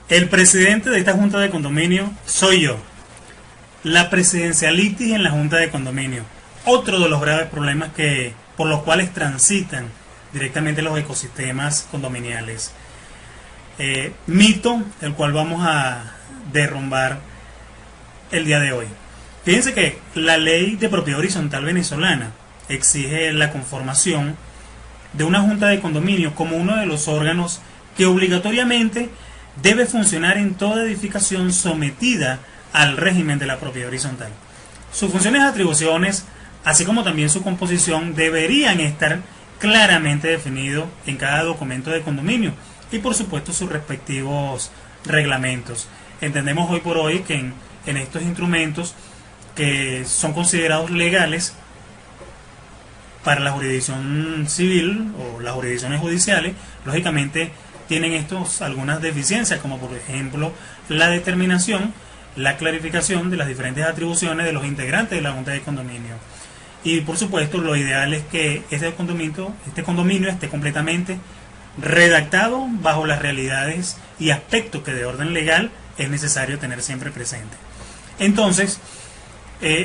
El presidente de esta junta de condominio soy yo. La presidencialitis en la junta de condominio. Otro de los graves problemas por los cuales transitan directamente los ecosistemas condominiales. Mito, el cual vamos a derrumbar el día de hoy. Fíjense que la ley de propiedad horizontal venezolana exige la conformación de una junta de condominio como uno de los órganos que obligatoriamente debe funcionar en toda edificación sometida al régimen de la propiedad horizontal. Sus funciones y atribuciones, así como también su composición, deberían estar claramente definidos en cada documento de condominio y por supuesto sus respectivos reglamentos. Entendemos hoy por hoy que en estos instrumentos que son considerados legales para la jurisdicción civil o las jurisdicciones judiciales, lógicamente tienen estos algunas deficiencias, como por ejemplo la determinación, la clarificación de las diferentes atribuciones de los integrantes de la junta de condominio. Y por supuesto lo ideal es que este condominio esté completamente redactado bajo las realidades y aspectos que de orden legal es necesario tener siempre presente. Entonces,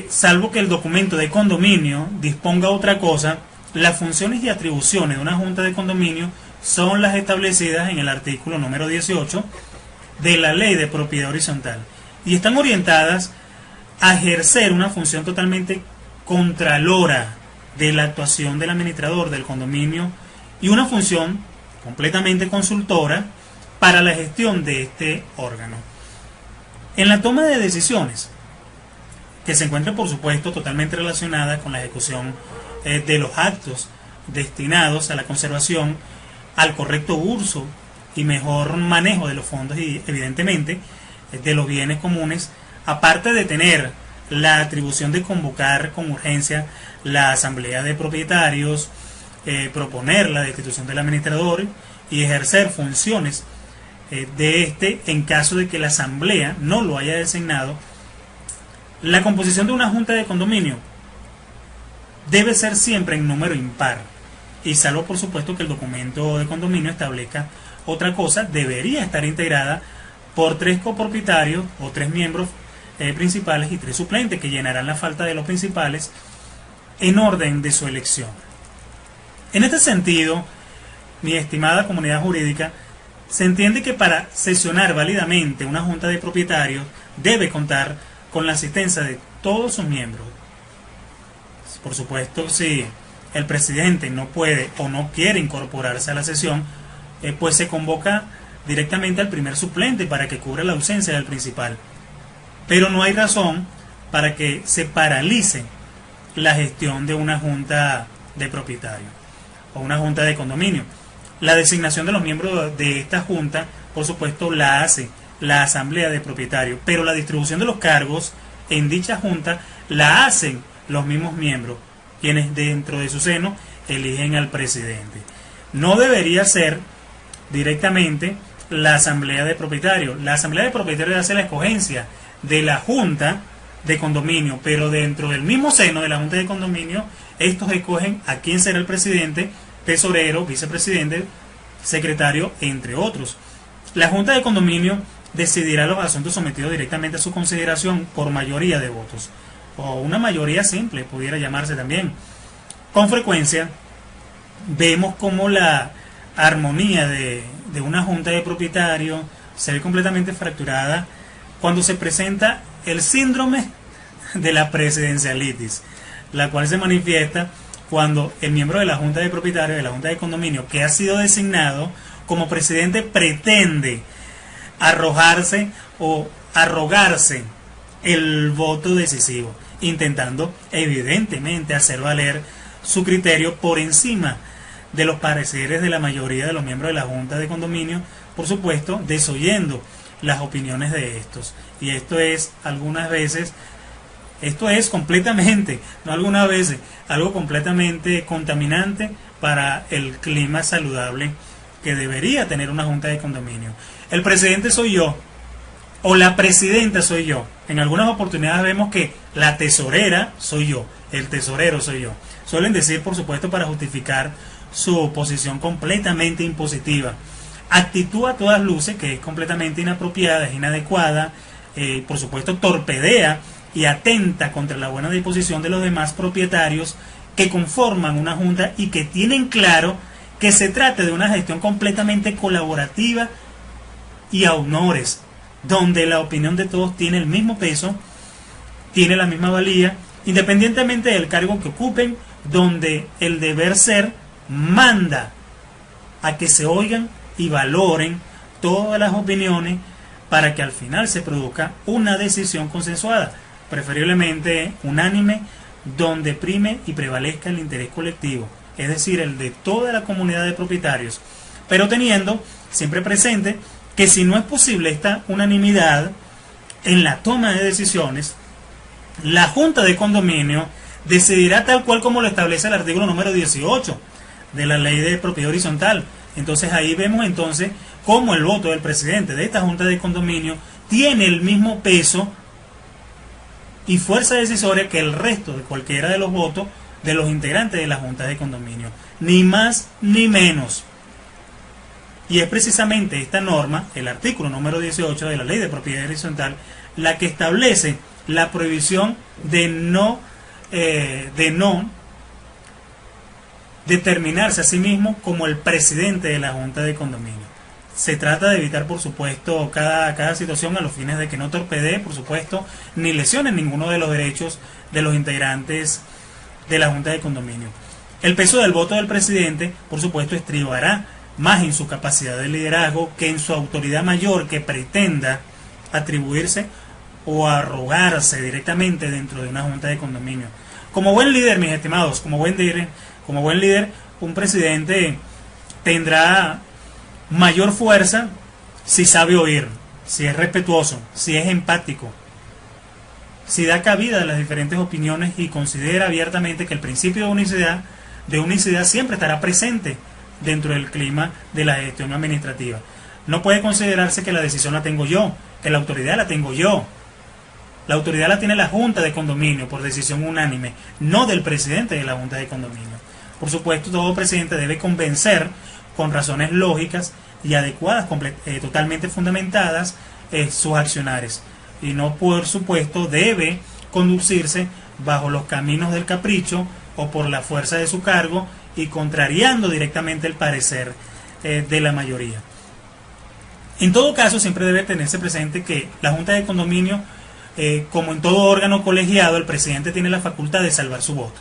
salvo que el documento de condominio disponga otra cosa, las funciones y atribuciones de una junta de condominio son las establecidas en el artículo número 18 de la ley de propiedad horizontal y están orientadas a ejercer una función totalmente contralora de la actuación del administrador del condominio y una función completamente consultora para la gestión de este órgano. En la toma de decisiones, que se encuentra por supuesto totalmente relacionada con la ejecución de los actos destinados a la conservación, al correcto uso y mejor manejo de los fondos y evidentemente de los bienes comunes, aparte de tener la atribución de convocar con urgencia la asamblea de propietarios, proponer la destitución del administrador y ejercer funciones de este en caso de que la asamblea no lo haya designado. La composición de una junta de condominio debe ser siempre en número impar y salvo por supuesto que el documento de condominio establezca otra cosa, debería estar integrada por 3 copropietarios o 3 miembros principales y 3 suplentes que llenarán la falta de los principales en orden de su elección. En este sentido, mi estimada comunidad jurídica, se entiende que para sesionar válidamente una junta de propietarios debe contar con la asistencia de todos sus miembros. Por supuesto, si el presidente no puede o no quiere incorporarse a la sesión, pues se convoca directamente al primer suplente para que cubra la ausencia del principal. Pero no hay razón para que se paralice la gestión de una junta de propietarios o una junta de condominio. La designación de los miembros de esta junta, por supuesto, la hace la asamblea de propietarios, pero la distribución de los cargos en dicha junta la hacen los mismos miembros, quienes dentro de su seno eligen al presidente. No debería ser directamente la asamblea de propietarios. La asamblea de propietarios hace la escogencia de la junta de condominio, pero dentro del mismo seno de la junta de condominio, estos escogen a quién será el presidente, tesorero, vicepresidente, secretario, entre otros. La junta de condominio decidirá los asuntos sometidos directamente a su consideración por mayoría de votos, o una mayoría simple pudiera llamarse también. Con frecuencia vemos como la armonía de una junta de propietarios se ve completamente fracturada cuando se presenta el síndrome de la presidencialitis, la cual se manifiesta cuando el miembro de la junta de propietarios, de la junta de condominio, que ha sido designado como presidente, pretende arrojarse o arrogarse el voto decisivo, intentando evidentemente hacer valer su criterio por encima de los pareceres de la mayoría de los miembros de la junta de condominio, por supuesto desoyendo las opiniones de estos. Y esto es completamente, no algunas veces, algo completamente contaminante para el clima saludable que debería tener una junta de condominio. El presidente soy yo, o la presidenta soy yo. En algunas oportunidades vemos que la tesorera soy yo, el tesorero soy yo. Suelen decir, por supuesto, para justificar su posición completamente impositiva. actitud a todas luces que es completamente inapropiada, es inadecuada, por supuesto torpedea y atenta contra la buena disposición de los demás propietarios que conforman una junta y que tienen claro que se trata de una gestión completamente colaborativa y a honores, donde la opinión de todos tiene el mismo peso, tiene la misma valía, independientemente del cargo que ocupen, donde el deber ser manda a que se oigan y valoren todas las opiniones para que al final se produzca una decisión consensuada, preferiblemente unánime, donde prime y prevalezca el interés colectivo, es decir, el de toda la comunidad de propietarios, pero teniendo siempre presente que si no es posible esta unanimidad en la toma de decisiones, la Junta de Condominio decidirá tal cual como lo establece el artículo número 18 de la Ley de Propiedad Horizontal. Entonces ahí vemos entonces cómo el voto del presidente de esta Junta de Condominio tiene el mismo peso y fuerza decisoria que el resto de cualquiera de los votos de los integrantes de la Junta de Condominio, ni más ni menos. Y es precisamente esta norma, el artículo número 18 de la Ley de Propiedad Horizontal, la que establece la prohibición de no determinarse a sí mismo como el presidente de la Junta de Condominio. Se trata de evitar, por supuesto, cada situación a los fines de que no torpedee, por supuesto, ni lesione ninguno de los derechos de los integrantes de la Junta de Condominio. El peso del voto del presidente, por supuesto, estribará más en su capacidad de liderazgo que en su autoridad mayor que pretenda atribuirse o arrogarse directamente dentro de una Junta de Condominio. Como buen líder, mis estimados, como buen líder, un presidente tendrá mayor fuerza si sabe oír, si es respetuoso, si es empático, si da cabida a las diferentes opiniones y considera abiertamente que el principio de unicidad siempre estará presente dentro del clima de la gestión administrativa. No puede considerarse que la decisión la tengo yo, que la autoridad la tengo yo. La autoridad la tiene la Junta de Condominio por decisión unánime, no del presidente de la Junta de Condominio. Por supuesto, todo presidente debe convencer con razones lógicas y adecuadas, totalmente fundamentadas, sus accionares. Y no, por supuesto, debe conducirse bajo los caminos del capricho o por la fuerza de su cargo y contrariando directamente el parecer de la mayoría. En todo caso, siempre debe tenerse presente que la Junta de Condominio, como en todo órgano colegiado, el presidente tiene la facultad de salvar su voto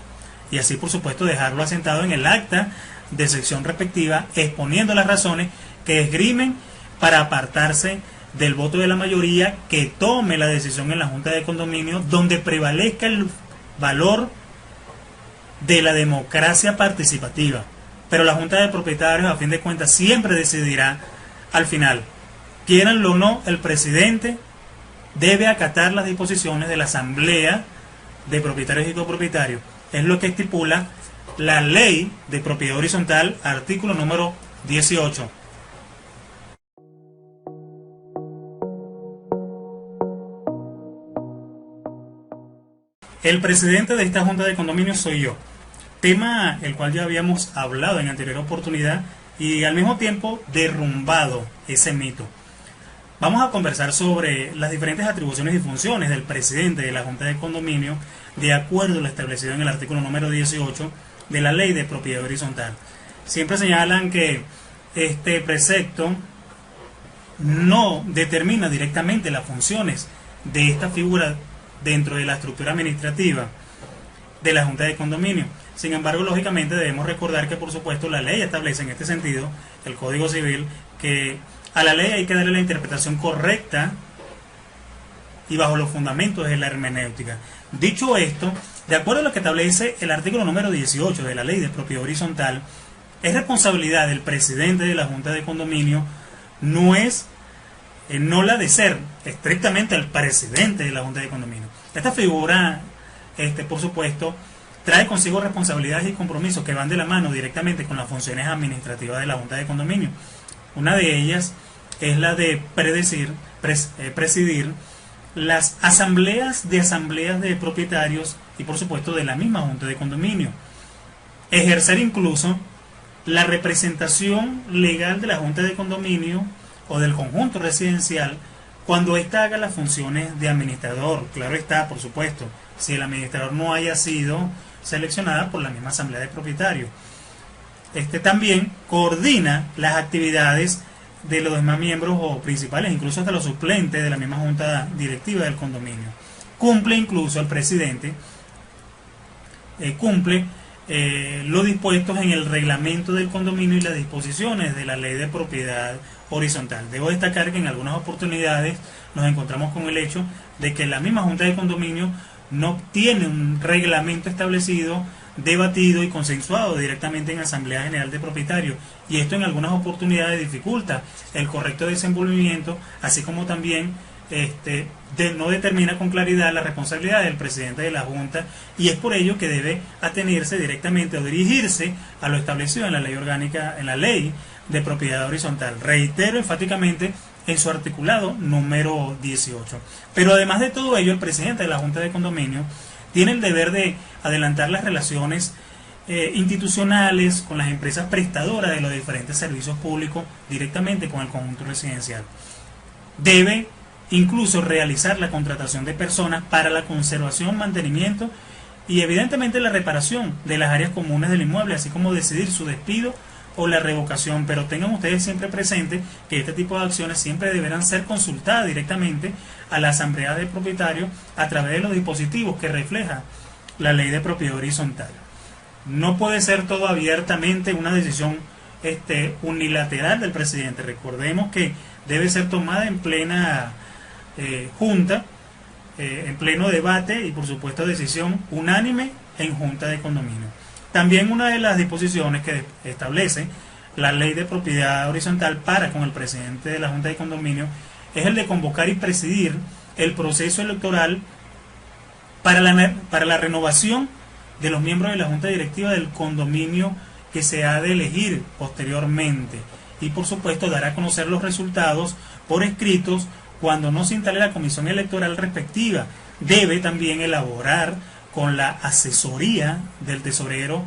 y así, por supuesto, dejarlo asentado en el acta de sección respectiva, exponiendo las razones que esgrimen para apartarse del voto de la mayoría que tome la decisión en la Junta de Condominio, donde prevalezca el valor de la democracia participativa. Pero la Junta de Propietarios, a fin de cuentas, siempre decidirá al final. Quieranlo o no, el presidente debe acatar las disposiciones de la Asamblea de Propietarios y Copropietarios. Es lo que estipula la Ley de Propiedad Horizontal, artículo número 18. El presidente de esta Junta de Condominio soy yo, tema el cual ya habíamos hablado en anterior oportunidad y al mismo tiempo derrumbado ese mito. Vamos a conversar sobre las diferentes atribuciones y funciones del presidente de la Junta de Condominio de acuerdo a lo establecido en el artículo número 18 de la Ley de Propiedad Horizontal. Siempre señalan que este precepto no determina directamente las funciones de esta figura dentro de la estructura administrativa de la Junta de Condominio. Sin embargo, lógicamente debemos recordar que, por supuesto, la ley establece en este sentido, el Código Civil, que a la ley hay que darle la interpretación correcta y bajo los fundamentos de la hermenéutica. Dicho esto, de acuerdo a lo que establece el artículo número 18 de la Ley de Propiedad Horizontal, es responsabilidad del presidente de la Junta de Condominio, no la de ser estrictamente el presidente de la Junta de Condominio. Esta figura, por supuesto, trae consigo responsabilidades y compromisos que van de la mano directamente con las funciones administrativas de la Junta de Condominio. Una de ellas es la de presidir las asambleas de propietarios y, por supuesto, de la misma Junta de Condominio. Ejercer incluso la representación legal de la junta de condominio o del conjunto residencial cuando ésta haga las funciones de administrador. Claro está, por supuesto, si el administrador no haya sido seleccionada por la misma asamblea de propietarios. Este también coordina las actividades de los demás miembros o principales, incluso hasta los suplentes de la misma junta directiva del condominio. Cumple incluso el presidente, cumple lo dispuesto en el reglamento del condominio y las disposiciones de la ley de propiedad horizontal. Debo destacar que en algunas oportunidades nos encontramos con el hecho de que la misma junta de condominio no tiene un reglamento establecido, debatido y consensuado directamente en Asamblea General de Propietarios, y esto en algunas oportunidades dificulta el correcto desenvolvimiento, así como también no determina con claridad la responsabilidad del presidente de la Junta, y es por ello que debe atenerse directamente o dirigirse a lo establecido en la ley orgánica, en la ley de propiedad horizontal. Reitero enfáticamente en su articulado número 18. Pero además de todo ello, el presidente de la Junta de Condominio tiene el deber de adelantar las relaciones institucionales con las empresas prestadoras de los diferentes servicios públicos directamente con el conjunto residencial. Debe incluso realizar la contratación de personas para la conservación, mantenimiento y evidentemente la reparación de las áreas comunes del inmueble, así como decidir su despido o la revocación. Pero tengan ustedes siempre presente que este tipo de acciones siempre deberán ser consultadas directamente a la asamblea de propietarios a través de los dispositivos que refleja la ley de propiedad horizontal. No puede ser todo abiertamente una decisión unilateral del presidente. Recordemos que debe ser tomada en plena junta, en pleno debate y por supuesto decisión unánime en junta de condominio. También una de las disposiciones que establece la ley de propiedad horizontal para con el presidente de la junta de condominio es el de convocar y presidir el proceso electoral para la renovación de los miembros de la junta directiva del condominio que se ha de elegir posteriormente, y por supuesto dará a conocer los resultados por escritos cuando no se instale la comisión electoral respectiva. Debe también elaborar con la asesoría del tesorero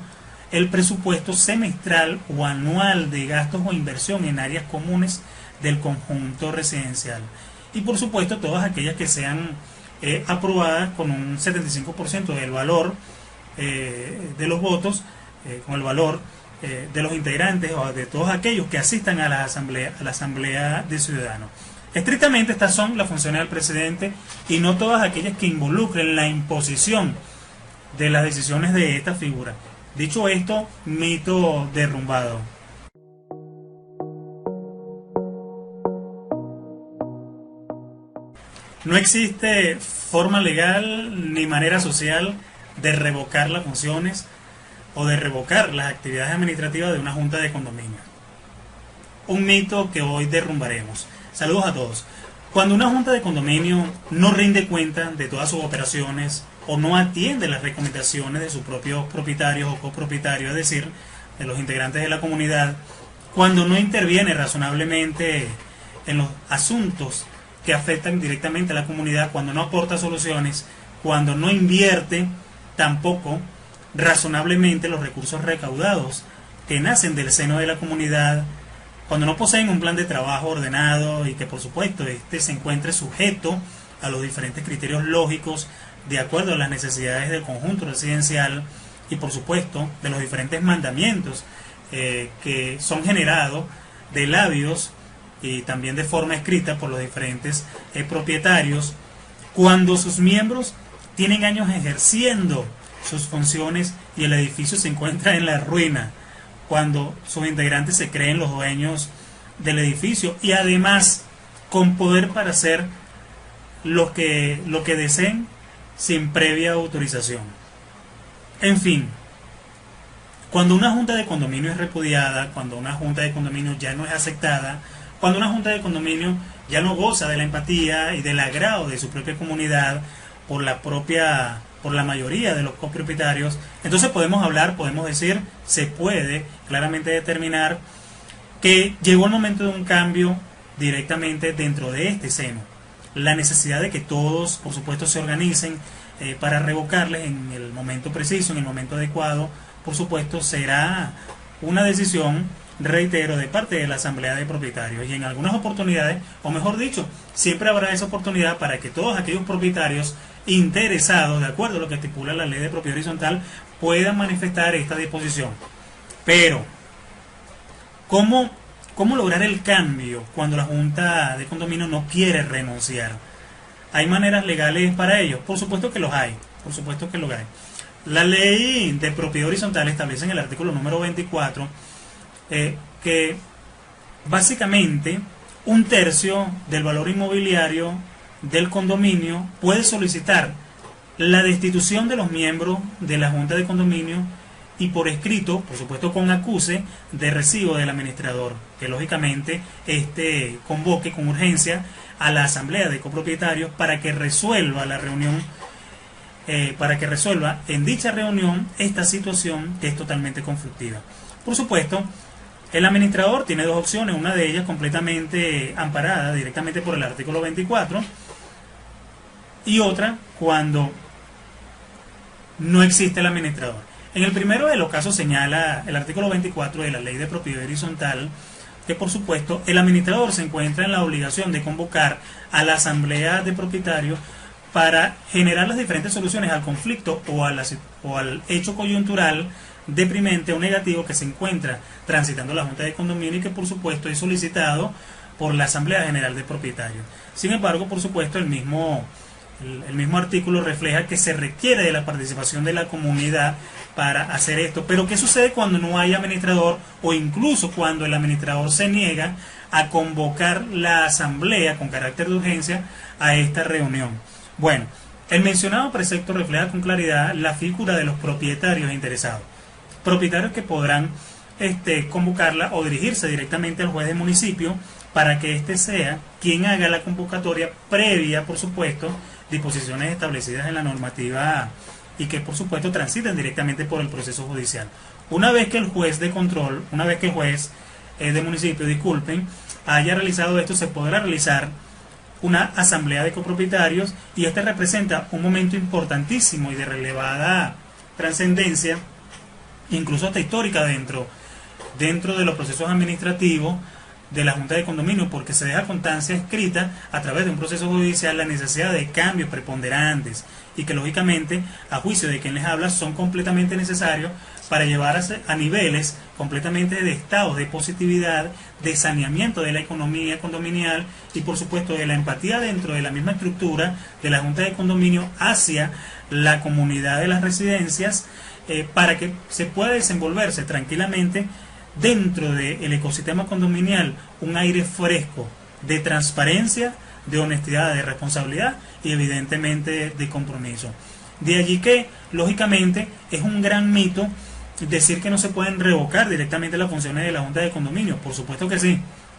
el presupuesto semestral o anual de gastos o inversión en áreas comunes del conjunto residencial, y por supuesto todas aquellas que sean aprobadas con un 75% del valor de los votos, con el valor de los integrantes o de todos aquellos que asistan a la asamblea de ciudadanos. Estrictamente estas son las funciones del presidente y no todas aquellas que involucren la imposición de las decisiones de esta figura. Dicho esto, mito derrumbado. No existe forma legal ni manera social de revocar las funciones o de revocar las actividades administrativas de una junta de condominio. Un mito que hoy derrumbaremos. Saludos a todos. Cuando una junta de condominio no rinde cuenta de todas sus operaciones o no atiende las recomendaciones de sus propios propietarios o copropietarios, es decir, de los integrantes de la comunidad, cuando no interviene razonablemente en los asuntos que afectan directamente a la comunidad, cuando no aporta soluciones, cuando no invierte tampoco razonablemente los recursos recaudados que nacen del seno de la comunidad, cuando no poseen un plan de trabajo ordenado y que por supuesto se encuentre sujeto a los diferentes criterios lógicos de acuerdo a las necesidades del conjunto residencial y por supuesto de los diferentes mandamientos que son generados de labios y también de forma escrita por los diferentes propietarios, cuando sus miembros tienen años ejerciendo sus funciones y el edificio se encuentra en la ruina, cuando sus integrantes se creen los dueños del edificio y además con poder para hacer lo que deseen sin previa autorización. En fin, cuando una junta de condominio es repudiada, cuando una junta de condominio ya no es aceptada, cuando una junta de condominio ya no goza de la empatía y del agrado de su propia comunidad por la mayoría de los copropietarios, entonces podemos decir, se puede claramente determinar que llegó el momento de un cambio directamente dentro de este seno. La necesidad de que todos, por supuesto, se organicen para revocarles en el momento preciso, en el momento adecuado, por supuesto, será una decisión, reitero, de parte de la Asamblea de Propietarios. Y en algunas oportunidades, o mejor dicho, siempre habrá esa oportunidad para que todos aquellos propietarios interesados, de acuerdo a lo que estipula la ley de propiedad horizontal, puedan manifestar esta disposición. Pero, ¿cómo lograr el cambio cuando la Junta de Condominio no quiere renunciar? ¿Hay maneras legales para ello? Por supuesto que los hay. Por supuesto que los hay. La ley de propiedad horizontal establece en el artículo número 24 que básicamente 1/3 del valor inmobiliario del condominio puede solicitar la destitución de los miembros de la Junta de Condominio y por escrito, por supuesto con acuse de recibo del administrador, que lógicamente convoque con urgencia a la Asamblea de Copropietarios para que resuelva la reunión, para que resuelva en dicha reunión esta situación que es totalmente conflictiva. Por supuesto, el administrador tiene dos opciones, una de ellas completamente amparada directamente por el artículo 24 y otra cuando no existe el administrador. En el primero de los casos señala el artículo 24 de la ley de propiedad horizontal que por supuesto el administrador se encuentra en la obligación de convocar a la asamblea de propietarios para generar las diferentes soluciones al conflicto o al hecho coyuntural deprimente o negativo que se encuentra transitando la Junta de Condominio y que por supuesto es solicitado por la Asamblea General de Propietarios. Sin embargo, por supuesto, el mismo artículo refleja que se requiere de la participación de la comunidad para hacer esto. Pero ¿qué sucede cuando no hay administrador o incluso cuando el administrador se niega a convocar la asamblea con carácter de urgencia a esta reunión? Bueno, el mencionado precepto refleja con claridad la figura de los propietarios interesados. Propietarios que podrán convocarla o dirigirse directamente al juez de municipio para que éste sea quien haga la convocatoria previa, por supuesto, disposiciones establecidas en la normativa y que por supuesto transiten directamente por el proceso judicial. Una vez que el juez de control, una vez que el juez de municipio, haya realizado esto, se podrá realizar una asamblea de copropietarios y este representa un momento importantísimo y de relevada trascendencia, incluso hasta histórica dentro de los procesos administrativos de la Junta de Condominio, porque se deja constancia escrita a través de un proceso judicial la necesidad de cambios preponderantes y que lógicamente, a juicio de quien les habla, son completamente necesarios para llevar a niveles completamente de estados de positividad, de saneamiento de la economía condominial y por supuesto de la empatía dentro de la misma estructura de la Junta de Condominio hacia la comunidad de las residencias, para que se pueda desenvolverse tranquilamente dentro del ecosistema condominial un aire fresco de transparencia, de honestidad, de responsabilidad y evidentemente de compromiso. De allí que, lógicamente, es un gran mito decir que no se pueden revocar directamente las funciones de la Junta de Condominio. Por supuesto que sí,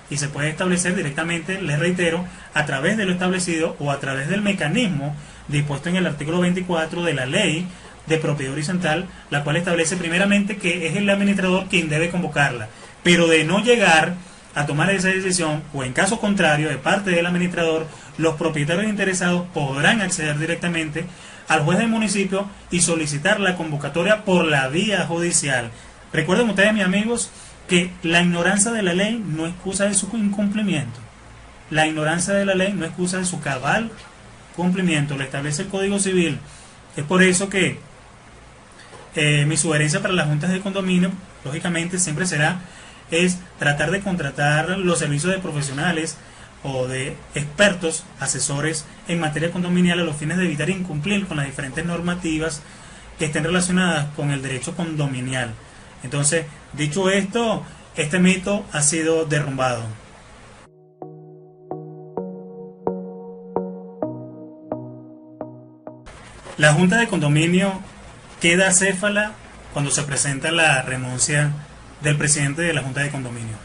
y se puede establecer directamente, les reitero, a través de lo establecido o a través del mecanismo dispuesto en el artículo 24 de la ley de propiedad horizontal, la cual establece primeramente que es el administrador quien debe convocarla, pero de no llegar a tomar esa decisión o en caso contrario de parte del administrador, los propietarios interesados podrán acceder directamente al juez del municipio y solicitar la convocatoria por la vía judicial. Recuerden ustedes, mis amigos, que la ignorancia de la ley no excusa de su incumplimiento. La ignorancia de la ley no excusa de su cabal cumplimiento, lo establece el Código Civil. Es por eso que mi sugerencia para las juntas de condominio, lógicamente, siempre es tratar de contratar los servicios de profesionales o de expertos, asesores en materia condominial a los fines de evitar incumplir con las diferentes normativas que estén relacionadas con el derecho condominial. Entonces, dicho esto, este mito ha sido derrumbado. La Junta de Condominio queda acéfala cuando se presenta la renuncia del presidente de la Junta de Condominio.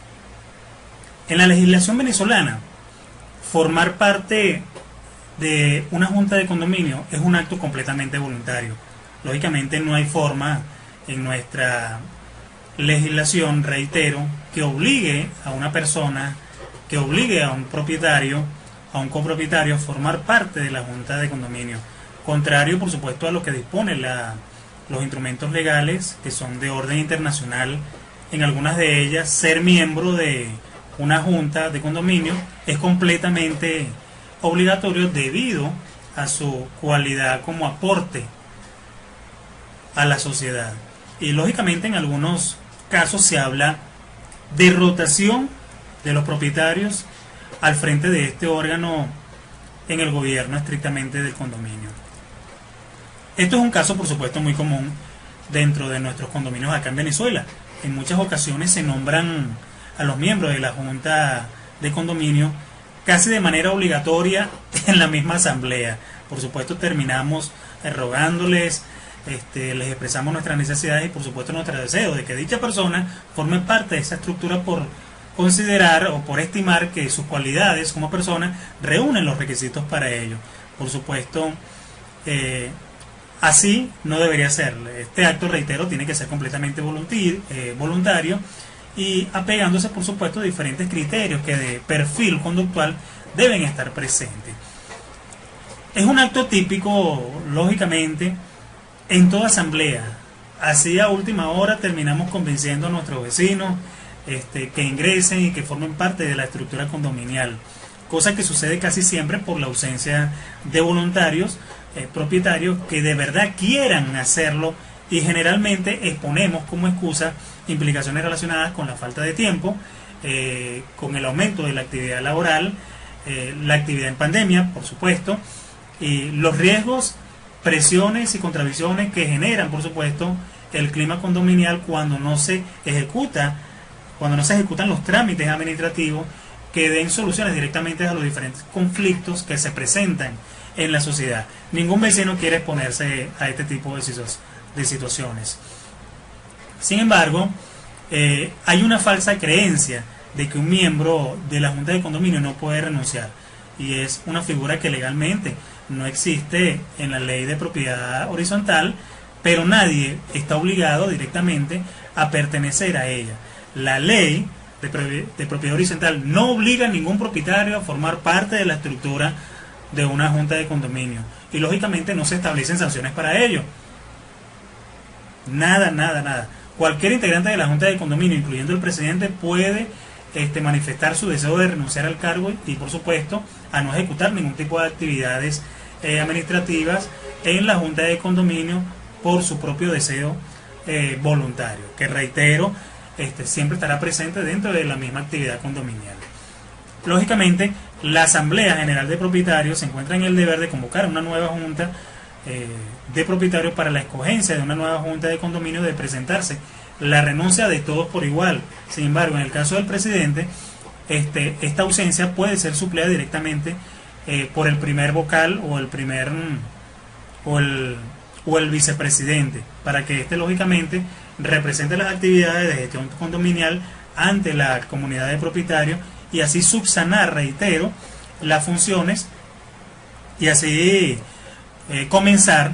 En la legislación venezolana, formar parte de una Junta de Condominio es un acto completamente voluntario. Lógicamente no hay forma en nuestra legislación, reitero, que obligue a una persona, que obligue a un propietario, a un copropietario a formar parte de la Junta de Condominio. Contrario, por supuesto, a lo que disponen los instrumentos legales que son de orden internacional en algunas de ellas ser miembro de una junta de condominio es completamente obligatorio debido a su cualidad como aporte a la sociedad. Y lógicamente en algunos casos se habla de rotación de los propietarios al frente de este órgano en el gobierno estrictamente del condominio. Esto es un caso, por supuesto, muy común dentro de nuestros condominios acá en Venezuela. En muchas ocasiones se nombran a los miembros de la junta de condominio casi de manera obligatoria en la misma asamblea. Por supuesto terminamos rogándoles, les expresamos nuestras necesidades y por supuesto nuestro deseo de que dicha persona forme parte de esa estructura por considerar o por estimar que sus cualidades como persona reúnen los requisitos para ello. Por supuesto, así no debería ser. Este acto, reitero, tiene que ser completamente voluntario y apegándose, por supuesto, a diferentes criterios que de perfil conductual deben estar presentes. Es un acto típico, lógicamente, en toda asamblea. Así a última hora terminamos convenciendo a nuestros vecinos que ingresen y que formen parte de la estructura condominial, cosa que sucede casi siempre por la ausencia de voluntarios propietarios que de verdad quieran hacerlo, y generalmente exponemos como excusa implicaciones relacionadas con la falta de tiempo, con el aumento de la actividad laboral, la actividad en pandemia, por supuesto, y los riesgos, presiones y contradicciones que generan, por supuesto, el clima condominial cuando no se ejecutan los trámites administrativos que den soluciones directamente a los diferentes conflictos que se presentan en la sociedad. Ningún vecino quiere exponerse a este tipo de situaciones. Sin embargo, hay una falsa creencia de que un miembro de la junta de condominio no puede renunciar, y es una figura que legalmente no existe en la ley de propiedad horizontal, pero nadie está obligado directamente a pertenecer a ella. La ley de propiedad horizontal no obliga a ningún propietario a formar parte de la estructura de una junta de condominio, y lógicamente no se establecen sanciones para ello. Nada. Cualquier integrante de la junta de condominio, incluyendo el presidente, puede manifestar su deseo de renunciar al cargo y, por supuesto, a no ejecutar ningún tipo de actividades administrativas en la junta de condominio por su propio deseo voluntario, que reitero, siempre estará presente dentro de la misma actividad condominial. Lógicamente, la Asamblea General de Propietarios se encuentra en el deber de convocar una nueva junta de propietarios para la escogencia de una nueva junta de condominio, de presentarse la renuncia de todos por igual. Sin embargo, en el caso del presidente, esta ausencia puede ser suplida directamente por el primer vocal o el vicepresidente, para que lógicamente represente las actividades de gestión condominial ante la comunidad de propietarios y así subsanar, reitero, las funciones y así comenzar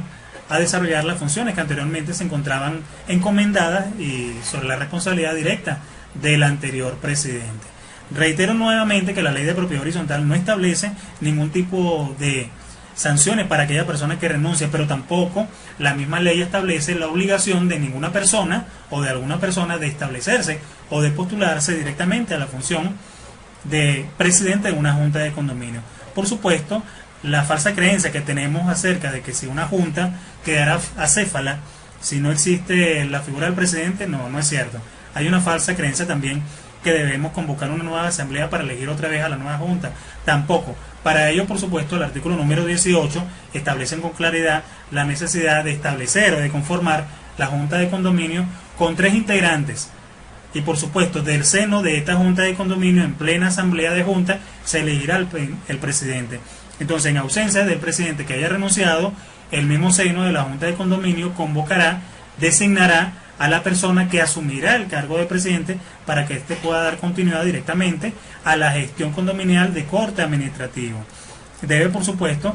a desarrollar las funciones que anteriormente se encontraban encomendadas y sobre la responsabilidad directa del anterior presidente. Reitero nuevamente que la ley de propiedad horizontal no establece ningún tipo de sanciones para aquella persona que renuncia, pero tampoco la misma ley establece la obligación de ninguna persona o de alguna persona de establecerse o de postularse directamente a la función de presidente de una junta de condominio. Por supuesto, la falsa creencia que tenemos acerca de que si una junta quedará acéfala si no existe la figura del presidente, no es cierto. Hay una falsa creencia también que debemos convocar una nueva asamblea para elegir otra vez a la nueva junta. Tampoco. Para ello, por supuesto, el artículo número 18 establece con claridad la necesidad de establecer o de conformar la junta de condominio con 3 integrantes. Y por supuesto, del seno de esta junta de condominio, en plena asamblea de junta, se elegirá el presidente. Entonces, en ausencia del presidente que haya renunciado, el mismo seno de la junta de condominio designará a la persona que asumirá el cargo de presidente para que éste pueda dar continuidad directamente a la gestión condominial de corte administrativo. Debe, por supuesto,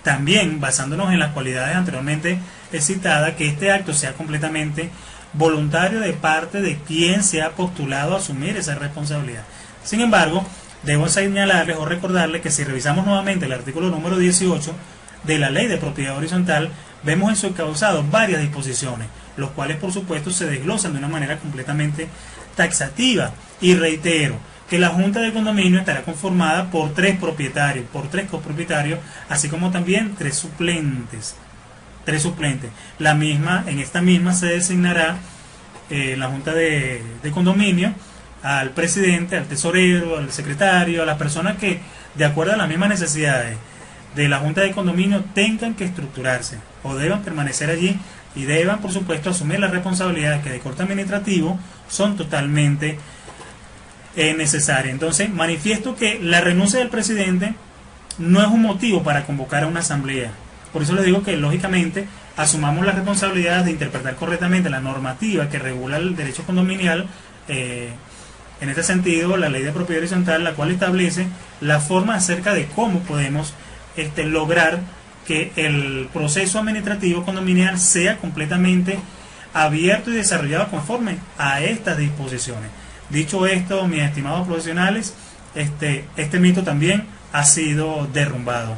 también basándonos en las cualidades anteriormente citadas, que este acto sea completamente voluntario de parte de quien se ha postulado a asumir esa responsabilidad. Sin embargo, debo señalarles o recordarles que si revisamos nuevamente el artículo número 18 de la ley de propiedad horizontal, vemos eso causado varias disposiciones, los cuales por supuesto se desglosan de una manera completamente taxativa. Y reitero que la junta de condominio estará conformada por 3 propietarios, por 3 copropietarios, así como también 3 suplentes. En esta misma se designará la junta de condominio al presidente, al tesorero, al secretario, a las personas que, de acuerdo a las mismas necesidades de la junta de condominio, tengan que estructurarse o deban permanecer allí y deban, por supuesto, asumir las responsabilidades que de corte administrativo son totalmente necesarias. Entonces, manifiesto que la renuncia del presidente no es un motivo para convocar a una asamblea. Por eso les digo que, lógicamente, asumamos las responsabilidades de interpretar correctamente la normativa que regula el derecho condominial. En este sentido, la ley de propiedad horizontal, la cual establece la forma acerca de cómo podemos lograr que el proceso administrativo condominial sea completamente abierto y desarrollado conforme a estas disposiciones. Dicho esto, mis estimados profesionales, este mito también ha sido derrumbado.